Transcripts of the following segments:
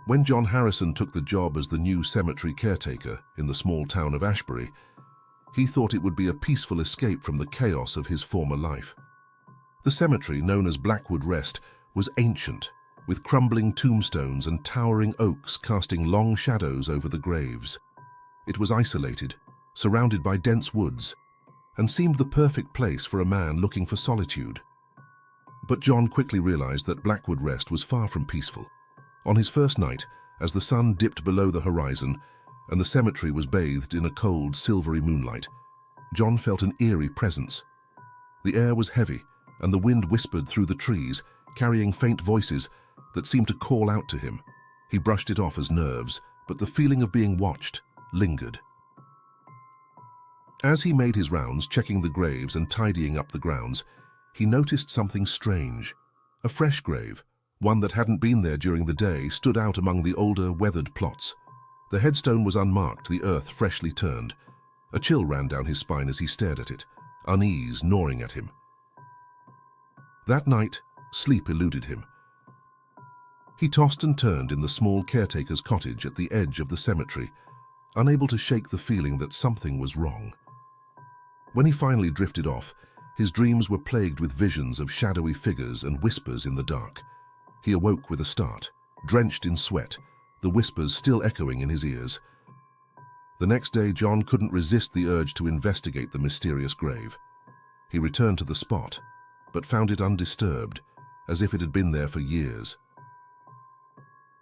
When John Harrison took the job as the new cemetery caretaker in the small town of Ashbury, he thought it would be a peaceful escape from the chaos of his former life. The cemetery, known as Blackwood Rest, was ancient, with crumbling tombstones and towering oaks casting long shadows over the graves. It was isolated, surrounded by dense woods, and seemed the perfect place for a man looking for solitude. But John quickly realized that Blackwood Rest was far from peaceful. On his first night, as the sun dipped below the horizon and the cemetery was bathed in a cold, silvery moonlight, John felt an eerie presence. The air was heavy, and the wind whispered through the trees, carrying faint voices that seemed to call out to him. He brushed it off as nerves, but the feeling of being watched lingered. As he made his rounds, checking the graves and tidying up the grounds, he noticed something strange. A fresh grave, one that hadn't been there during the day, stood out among the older, weathered plots. The headstone was unmarked, the earth freshly turned. A chill ran down his spine as he stared at it, unease gnawing at him. That night, sleep eluded him. He tossed and turned in the small caretaker's cottage at the edge of the cemetery, unable to shake the feeling that something was wrong. When he finally drifted off, his dreams were plagued with visions of shadowy figures and whispers in the dark. He awoke with a start, drenched in sweat, the whispers still echoing in his ears. The next day, John couldn't resist the urge to investigate the mysterious grave. He returned to the spot, but found it undisturbed, as if it had been there for years.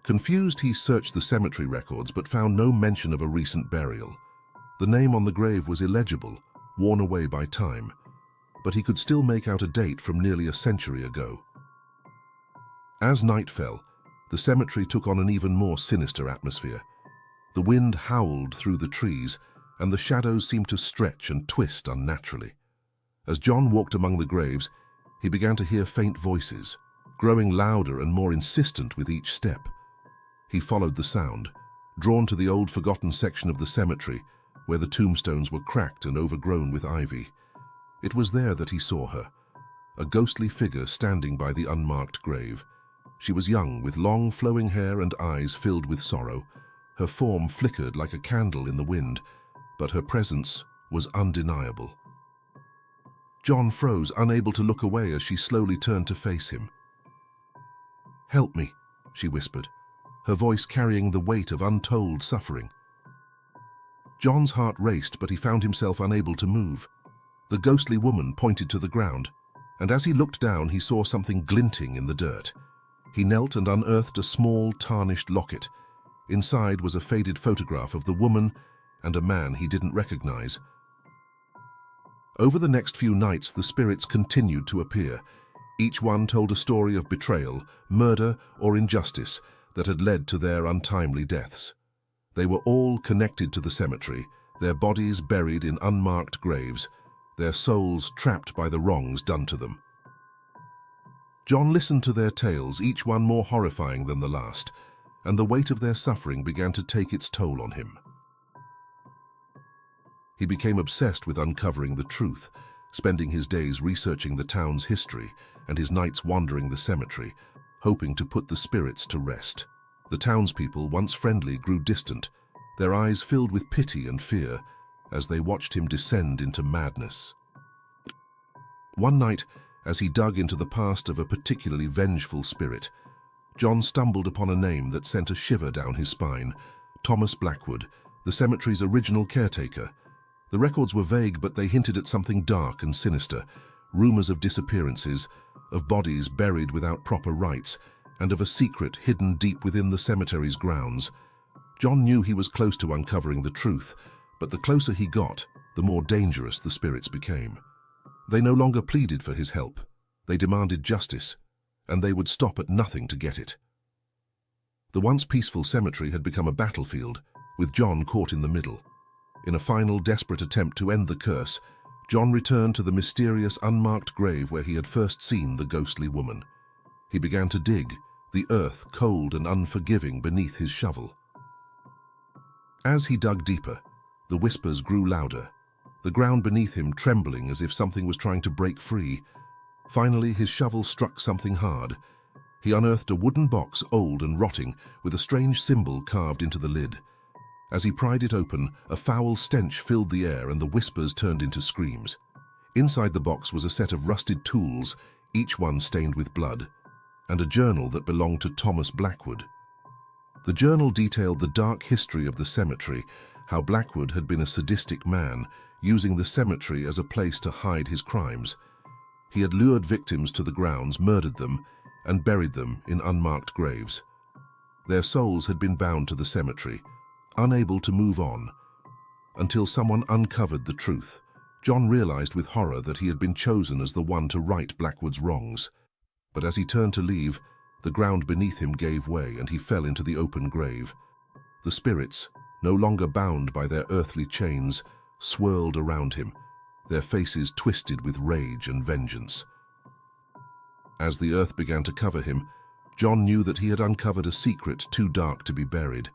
Confused, he searched the cemetery records but found no mention of a recent burial. The name on the grave was illegible, worn away by time, but he could still make out a date from nearly a century ago. As night fell, the cemetery took on an even more sinister atmosphere. The wind howled through the trees, and the shadows seemed to stretch and twist unnaturally. As John walked among the graves, he began to hear faint voices, growing louder and more insistent with each step. He followed the sound, drawn to the old forgotten section of the cemetery, where the tombstones were cracked and overgrown with ivy. It was there that he saw her, a ghostly figure standing by the unmarked grave. She was young, with long flowing hair and eyes filled with sorrow. Her form flickered like a candle in the wind, but her presence was undeniable. John froze, unable to look away as she slowly turned to face him. "Help me," she whispered, her voice carrying the weight of untold suffering. John's heart raced, but he found himself unable to move. The ghostly woman pointed to the ground, and as he looked down, he saw something glinting in the dirt. He knelt and unearthed a small, tarnished locket. Inside was a faded photograph of the woman and a man he didn't recognize. Over the next few nights, the spirits continued to appear. Each one told a story of betrayal, murder, or injustice that had led to their untimely deaths. They were all connected to the cemetery, their bodies buried in unmarked graves, their souls trapped by the wrongs done to them. John listened to their tales, each one more horrifying than the last, and the weight of their suffering began to take its toll on him. He became obsessed with uncovering the truth, spending his days researching the town's history and his nights wandering the cemetery, hoping to put the spirits to rest. The townspeople, once friendly, grew distant, their eyes filled with pity and fear as they watched him descend into madness. One night, as he dug into the past of a particularly vengeful spirit, John stumbled upon a name that sent a shiver down his spine: Thomas Blackwood, the cemetery's original caretaker. The records were vague, but they hinted at something dark and sinister: rumors of disappearances, of bodies buried without proper rites, and of a secret hidden deep within the cemetery's grounds. John knew he was close to uncovering the truth, but the closer he got, the more dangerous the spirits became. They no longer pleaded for his help. They demanded justice, and they would stop at nothing to get it. The once peaceful cemetery had become a battlefield, with John caught in the middle. In a final, desperate attempt to end the curse, John returned to the mysterious, unmarked grave where he had first seen the ghostly woman. He began to dig, the earth cold and unforgiving beneath his shovel. As he dug deeper, the whispers grew louder, the ground beneath him trembling as if something was trying to break free. Finally, his shovel struck something hard. He unearthed a wooden box, old and rotting, with a strange symbol carved into the lid. As he pried it open, a foul stench filled the air and the whispers turned into screams. Inside the box was a set of rusted tools, each one stained with blood, and a journal that belonged to Thomas Blackwood. The journal detailed the dark history of the cemetery, how Blackwood had been a sadistic man, using the cemetery as a place to hide his crimes. He had lured victims to the grounds, murdered them, and buried them in unmarked graves. Their souls had been bound to the cemetery, unable to move on, until someone uncovered the truth. John realized with horror that he had been chosen as the one to right Blackwood's wrongs. But as he turned to leave, the ground beneath him gave way and he fell into the open grave. The spirits, no longer bound by their earthly chains, swirled around him, their faces twisted with rage and vengeance. As the earth began to cover him, John knew that he had uncovered a secret too dark to be buried,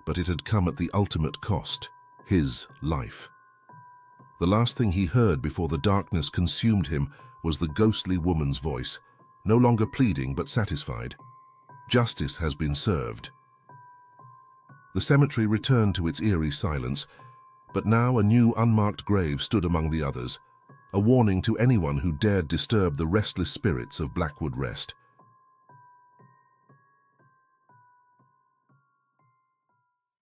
but it had come at the ultimate cost, his life. The last thing he heard before the darkness consumed him was the ghostly woman's voice, no longer pleading but satisfied. Justice has been served. The cemetery returned to its eerie silence, but now a new unmarked grave stood among the others, a warning to anyone who dared disturb the restless spirits of Blackwood Rest.